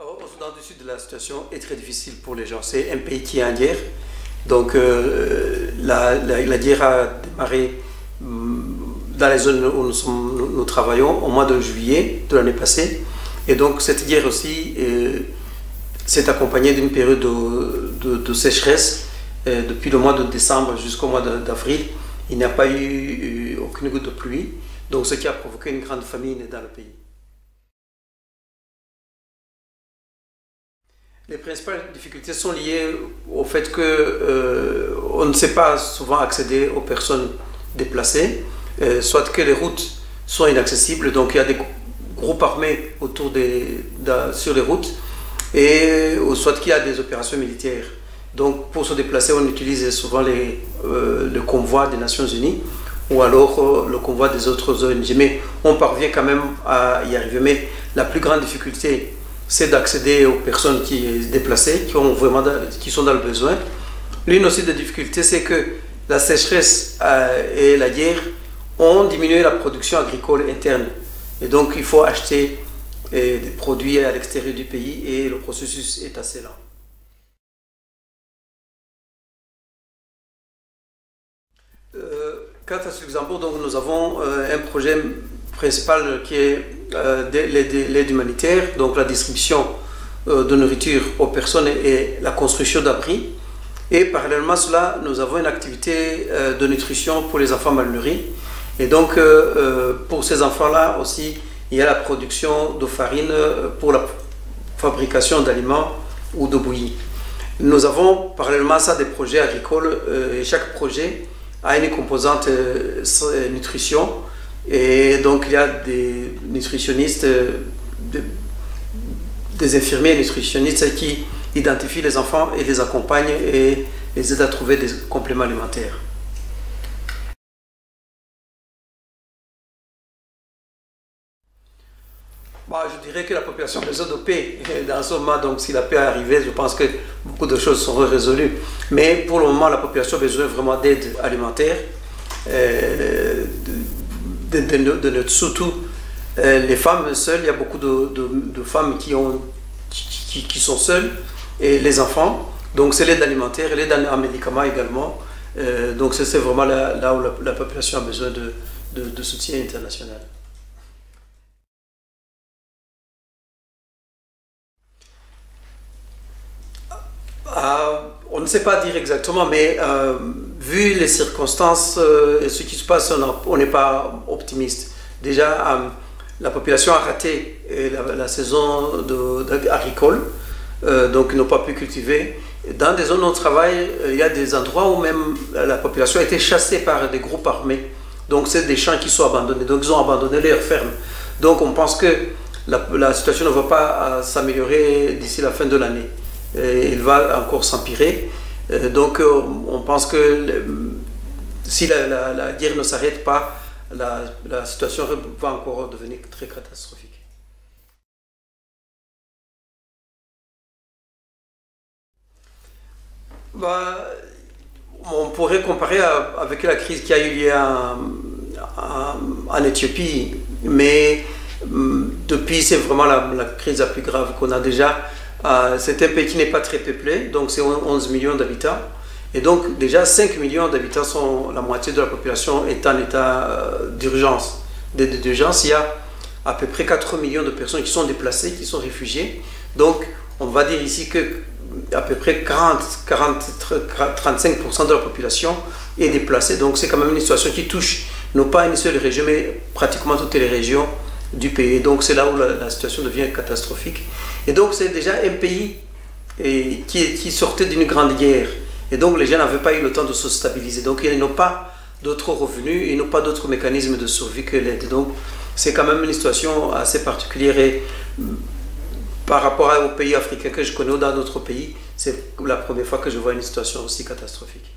Au Soudan du Sud, la situation est très difficile pour les gens. C'est un pays qui est en guerre. Donc la guerre a démarré dans les zones où nous travaillons au mois de juillet de l'année passée. Et donc cette guerre aussi s'est accompagnée d'une période de sécheresse. Depuis le mois de décembre jusqu'au mois d'avril, il n'y a pas eu aucune goutte de pluie. Donc ce qui a provoqué une grande famine dans le pays. Les principales difficultés sont liées au fait qu'on ne sait pas souvent accéder aux personnes déplacées, soit que les routes sont inaccessibles, donc il y a des groupes armés sur les routes, et soit qu'il y a des opérations militaires. Donc pour se déplacer, on utilise souvent le convoi des Nations Unies ou alors le convoi des autres ONG, mais on parvient quand même à y arriver. Mais la plus grande difficulté, c'est d'accéder aux personnes qui sont déplacées, qui sont dans le besoin. L'une aussi des difficultés, c'est que la sécheresse et la guerre ont diminué la production agricole interne. Et donc, il faut acheter des produits à l'extérieur du pays et le processus est assez lent. Quant à ce Luxembourg, donc, nous avons un projet principal qui est l'aide humanitaire, donc la distribution de nourriture aux personnes et la construction d'abris. Et parallèlement à cela, nous avons une activité de nutrition pour les enfants mal nourris. Et donc, pour ces enfants-là aussi, il y a la production de farine pour la fabrication d'aliments ou de bouillie. Nous avons parallèlement à ça des projets agricoles et chaque projet a une composante nutrition. Et donc il y a des nutritionnistes, des infirmiers nutritionnistes qui identifient les enfants et les accompagnent et les aident à trouver des compléments alimentaires. Je dirais que la population a besoin de paix dans ce moment, donc si la paix est arrivée, je pense que beaucoup de choses seront résolues. Mais pour le moment, la population a besoin vraiment d'aide alimentaire. Surtout les femmes seules, il y a beaucoup de femmes qui sont seules, et les enfants. Donc c'est l'aide alimentaire, l'aide en médicaments également. Donc c'est vraiment là où la population a besoin de soutien international. On ne sait pas dire exactement, mais vu les circonstances et ce qui se passe, on n'est pas optimiste. Déjà, la population a raté la saison agricole, donc ils n'ont pas pu cultiver. Dans des zones où on travaille, il y a des endroits où même la population a été chassée par des groupes armés. Donc c'est des champs qui sont abandonnés, donc ils ont abandonné leurs fermes. Donc on pense que la situation ne va pas s'améliorer d'ici la fin de l'année. Il va encore s'empirer. Donc on pense que si la guerre ne s'arrête pas, la situation va encore devenir très catastrophique. On pourrait comparer avec la crise qui a eu lieu en Éthiopie, mais depuis c'est vraiment la crise la plus grave qu'on a déjà. C'est un pays qui n'est pas très peuplé, donc c'est 11 millions d'habitants. Et donc déjà 5 millions d'habitants, la moitié de la population est en état d'urgence. Il y a à peu près 4 millions de personnes qui sont déplacées, qui sont réfugiées. Donc on va dire ici que à peu près 35% de la population est déplacée. Donc c'est quand même une situation qui touche non pas une seule région, mais pratiquement toutes les régions du pays. Donc c'est là où la situation devient catastrophique. Et donc c'est déjà un pays qui sortait d'une grande guerre. Et donc les gens n'avaient pas eu le temps de se stabiliser. Donc ils n'ont pas d'autres revenus, ils n'ont pas d'autres mécanismes de survie que l'aide. Donc c'est quand même une situation assez particulière. Et par rapport aux pays africains que je connais ou dans d'autres pays, c'est la première fois que je vois une situation aussi catastrophique.